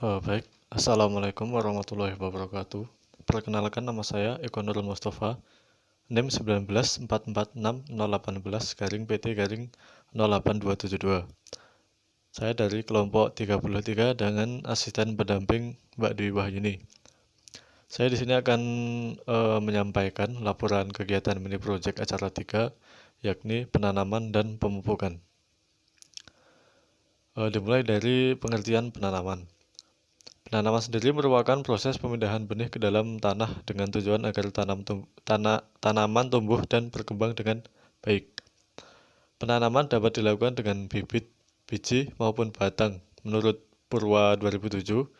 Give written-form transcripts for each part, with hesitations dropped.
Baik, Assalamualaikum warahmatullahi wabarakatuh. Perkenalkan, nama saya Eko Nurul Mustafa, NIM 19446018-PT-08272. Saya dari kelompok 33 dengan asisten pendamping Mbak Dwi Wahyuni. Saya di sini akan menyampaikan laporan kegiatan mini project acara 3, yakni penanaman dan pemupukan. Dimulai dari pengertian penanaman. Penanaman sendiri merupakan proses pemindahan benih ke dalam tanah dengan tujuan agar tanaman tumbuh dan berkembang dengan baik. Penanaman dapat dilakukan dengan bibit, biji, maupun batang. Menurut Purwa 2007,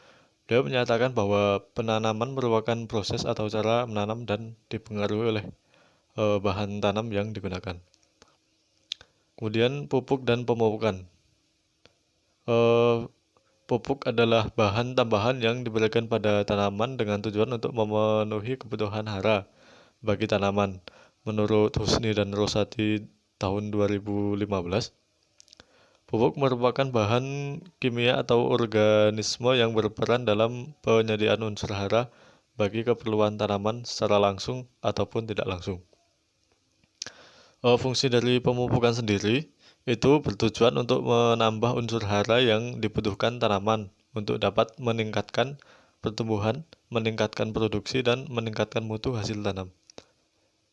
beliau menyatakan bahwa penanaman merupakan proses atau cara menanam dan dipengaruhi oleh bahan tanam yang digunakan. Kemudian pupuk dan pemupukan. Pupuk adalah bahan tambahan yang diberikan pada tanaman dengan tujuan untuk memenuhi kebutuhan hara bagi tanaman. Menurut Husni dan Rosati tahun 2015, pupuk merupakan bahan kimia atau organisme yang berperan dalam penyediaan unsur hara bagi keperluan tanaman secara langsung ataupun tidak langsung. Fungsi dari pemupukan sendiri itu bertujuan untuk menambah unsur hara yang dibutuhkan tanaman untuk dapat meningkatkan pertumbuhan, meningkatkan produksi, dan meningkatkan mutu hasil tanam.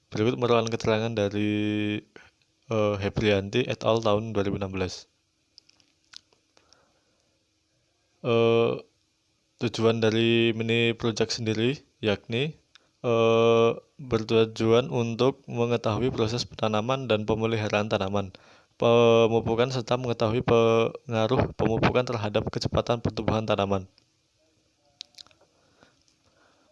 Berikut merupakan keterangan dari Hebrianti et al. Tahun 2016. Tujuan dari mini project sendiri yakni bertujuan untuk mengetahui proses penanaman dan pemeliharaan tanaman, pemupukan, serta mengetahui pengaruh pemupukan terhadap kecepatan pertumbuhan tanaman.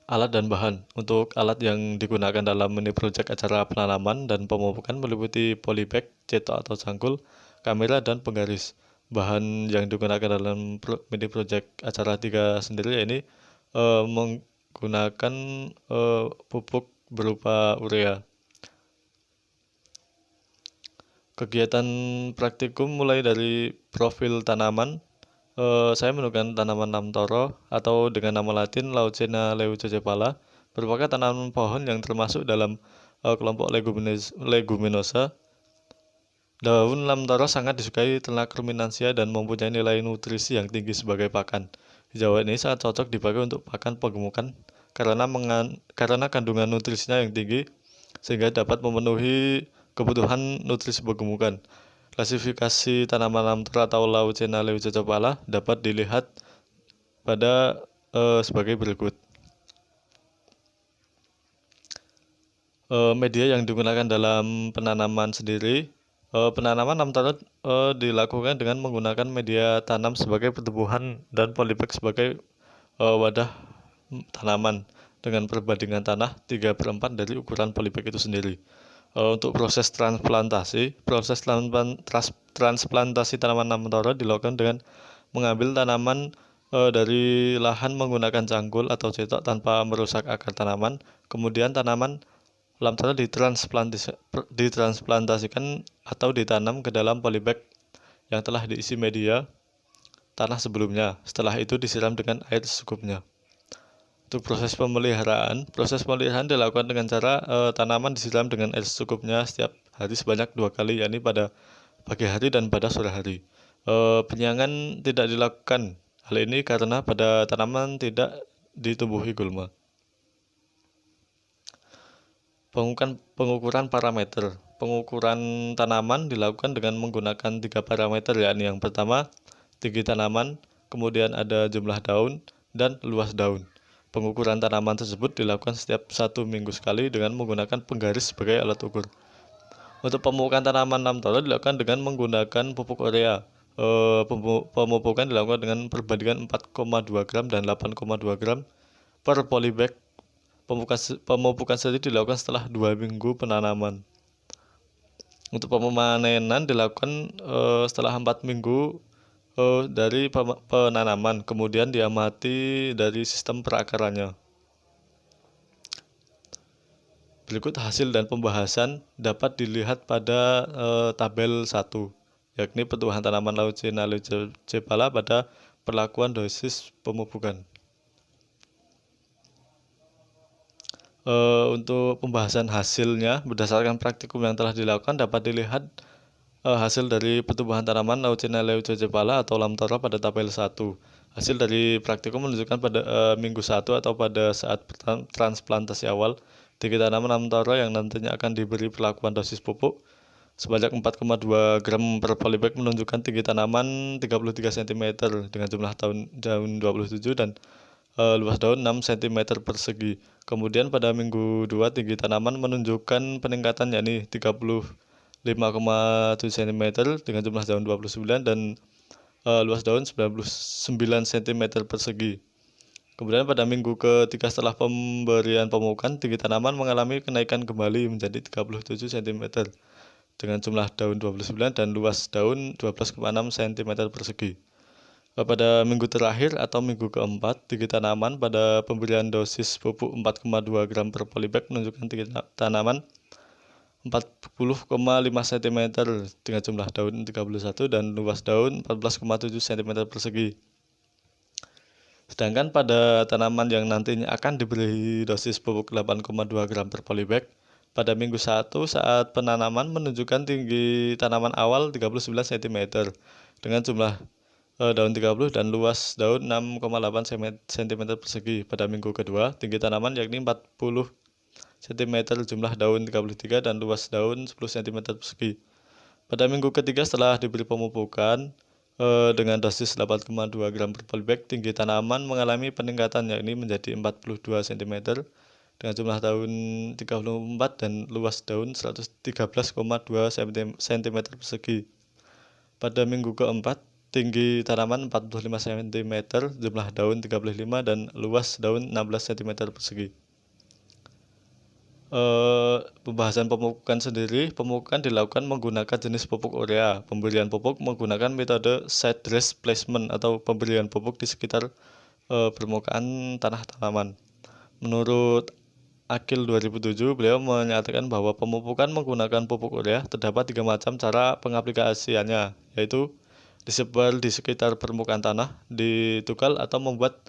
Alat dan bahan. Untuk alat yang digunakan dalam mini project acara penanaman dan pemupukan meliputi polybag, cetok atau cangkul, kamera, dan penggaris. Bahan yang digunakan dalam mini project acara 3 sendiri ini menggunakan pupuk berupa urea. Kegiatan praktikum mulai dari profil tanaman. Saya menemukan tanaman lamtoro atau dengan nama latin Laucena leucocephala, merupakan tanaman pohon yang termasuk dalam kelompok leguminosa. Daun lamtoro sangat disukai ternak ruminansia dan mempunyai nilai nutrisi yang tinggi sebagai pakan. Hijauan ini sangat cocok dipakai untuk pakan pegemukan karena kandungan nutrisinya yang tinggi sehingga dapat memenuhi kebutuhan nutrisi pegemukan. Klasifikasi tanaman lamtoro atau Laucena leucocephala dapat dilihat pada sebagai berikut. Media yang digunakan dalam penanaman sendiri. Penanaman lamtoro dilakukan dengan menggunakan media tanam sebagai pertumbuhan dan polybag sebagai wadah tanaman dengan perbandingan tanah 3/4 dari ukuran polybag itu sendiri. Untuk proses transplantasi tanaman lamtoro dilakukan dengan mengambil tanaman dari lahan menggunakan cangkul atau cetok tanpa merusak akar tanaman. Kemudian tanaman lamtoro ditransplantasikan atau ditanam ke dalam polybag yang telah diisi media tanah sebelumnya. Setelah itu disiram dengan air secukupnya. Untuk proses pemeliharaan dilakukan dengan cara tanaman disiram dengan air secukupnya setiap hari sebanyak 2 kali, yakni pada pagi hari dan pada sore hari. Penyiangan tidak dilakukan. Hal ini karena pada tanaman tidak ditumbuhi gulma. Pengukuran parameter. Pengukuran tanaman dilakukan dengan menggunakan 3 parameter, yakni yang pertama tinggi tanaman, kemudian ada jumlah daun, dan luas daun. Pengukuran tanaman tersebut dilakukan setiap 1 minggu sekali dengan menggunakan penggaris sebagai alat ukur. Untuk pemupukan tanaman lamtoro dilakukan dengan menggunakan pupuk urea. Pemupukan dilakukan dengan perbandingan 4,2 gram dan 8,2 gram per polybag. Pemupukan sendiri dilakukan setelah 2 minggu penanaman. Untuk pemanenan dilakukan setelah 4 minggu dari penanaman, kemudian diamati dari sistem perakarannya. Berikut hasil dan pembahasan dapat dilihat pada tabel 1, yakni pertumbuhan tanaman Laucena leucocephala pada perlakuan dosis pemupukan. Untuk pembahasan hasilnya, berdasarkan praktikum yang telah dilakukan dapat dilihat hasil dari pertumbuhan tanaman Laucenia leucocephala atau lamtoro pada tabel 1. Hasil dari praktikum menunjukkan pada minggu 1 atau pada saat transplantasi awal, tinggi tanaman lamtoro yang nantinya akan diberi perlakuan dosis pupuk sebanyak 4,2 gram per polybag menunjukkan tinggi tanaman 33 cm dengan jumlah daun 27 dan luas daun 6 cm persegi. Kemudian pada minggu 2 tinggi tanaman menunjukkan peningkatan yakni 35,7 cm dengan jumlah daun 29 dan luas daun 99 cm persegi. Kemudian pada minggu ketiga setelah pemberian pemupukan, tinggi tanaman mengalami kenaikan kembali menjadi 37 cm dengan jumlah daun 29 dan luas daun 12,6 cm persegi. Pada minggu terakhir atau minggu keempat, tinggi tanaman pada pemberian dosis pupuk 4,2 gram per polybag menunjukkan tinggi tanaman 40,5 cm dengan jumlah daun 31 dan luas daun 14,7 cm persegi. Sedangkan pada tanaman yang nantinya akan diberi dosis pupuk 8,2 gram per polybag, pada minggu 1 saat penanaman menunjukkan tinggi tanaman awal 39 cm dengan jumlah daun 30 dan luas daun 6,8 cm persegi. Pada minggu kedua, tinggi tanaman yakni 40 cm, jumlah daun 33 dan luas daun 10 cm persegi. Pada minggu ketiga setelah diberi pemupukan dengan dosis 8,2 gram per polybag, tinggi tanaman mengalami peningkatan yakni menjadi 42 cm dengan jumlah daun 34 dan luas daun 113,2 cm persegi. Pada minggu keempat, tinggi tanaman 45 cm, jumlah daun 35 dan luas daun 16 cm persegi. Pembahasan pemupukan sendiri, pemupukan dilakukan menggunakan jenis pupuk urea. Pemberian pupuk menggunakan metode side dress placement atau pemberian pupuk di sekitar permukaan tanah tanaman. Menurut Akil 2007, beliau menyatakan bahwa pemupukan menggunakan pupuk urea terdapat 3 macam cara pengaplikasiannya, yaitu disebar di sekitar permukaan tanah, ditukal atau membuat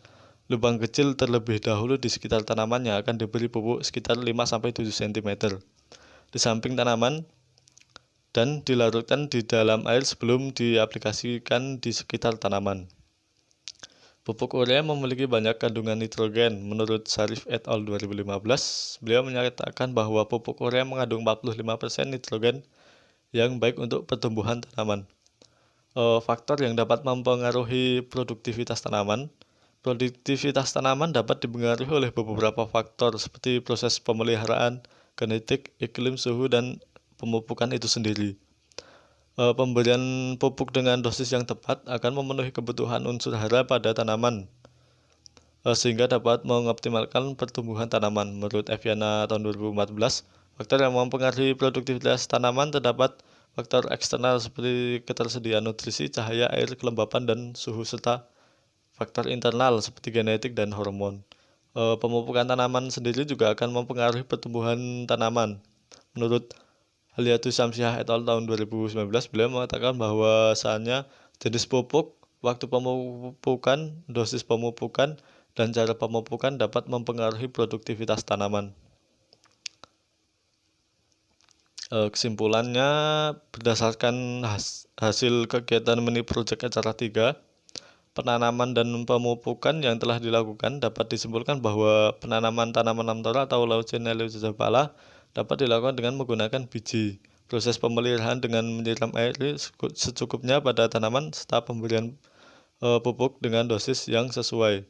lubang kecil terlebih dahulu di sekitar tanaman yang akan diberi pupuk sekitar 5-7 cm di samping tanaman dan dilarutkan di dalam air sebelum diaplikasikan di sekitar tanaman. Pupuk urea memiliki banyak kandungan nitrogen. Menurut Sarif et al. 2015, beliau menyatakan bahwa pupuk urea mengandung 45% nitrogen yang baik untuk pertumbuhan tanaman. Faktor yang dapat mempengaruhi produktivitas tanaman. Produktivitas tanaman dapat dipengaruhi oleh beberapa faktor seperti proses pemeliharaan, genetik, iklim, suhu, dan pemupukan itu sendiri. Pemberian pupuk dengan dosis yang tepat akan memenuhi kebutuhan unsur hara pada tanaman sehingga dapat mengoptimalkan pertumbuhan tanaman. Menurut Eviana tahun 2014, faktor yang mempengaruhi produktivitas tanaman terdapat faktor eksternal seperti ketersediaan nutrisi, cahaya, air, kelembapan, dan suhu, serta faktor internal seperti genetik dan hormon. Pemupukan tanaman sendiri juga akan mempengaruhi pertumbuhan tanaman. Menurut Haliatu Samsiah et al. Tahun 2019, beliau mengatakan bahwasannya jenis pupuk, waktu pemupukan, dosis pemupukan, dan cara pemupukan dapat mempengaruhi produktivitas tanaman. Kesimpulannya, berdasarkan hasil kegiatan mini project acara 3, penanaman dan pemupukan yang telah dilakukan dapat disimpulkan bahwa penanaman tanaman lamtoro atau Laucenia leucocephala dapat dilakukan dengan menggunakan biji. Proses pemeliharaan dengan menyiram air secukupnya pada tanaman serta pemberian pupuk dengan dosis yang sesuai.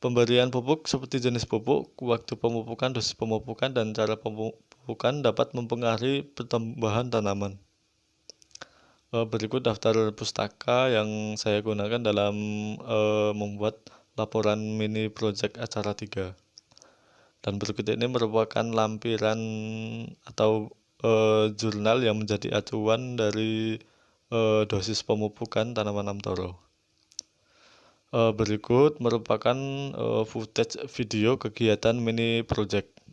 Pemberian pupuk seperti jenis pupuk, waktu pemupukan, dosis pemupukan, dan cara pemupukan dapat mempengaruhi pertumbuhan tanaman. Berikut daftar pustaka yang saya gunakan dalam membuat laporan mini project acara 3. Dan berikut ini merupakan lampiran atau jurnal yang menjadi acuan dari dosis pemupukan tanaman lamtoro. Berikut merupakan footage video kegiatan mini project.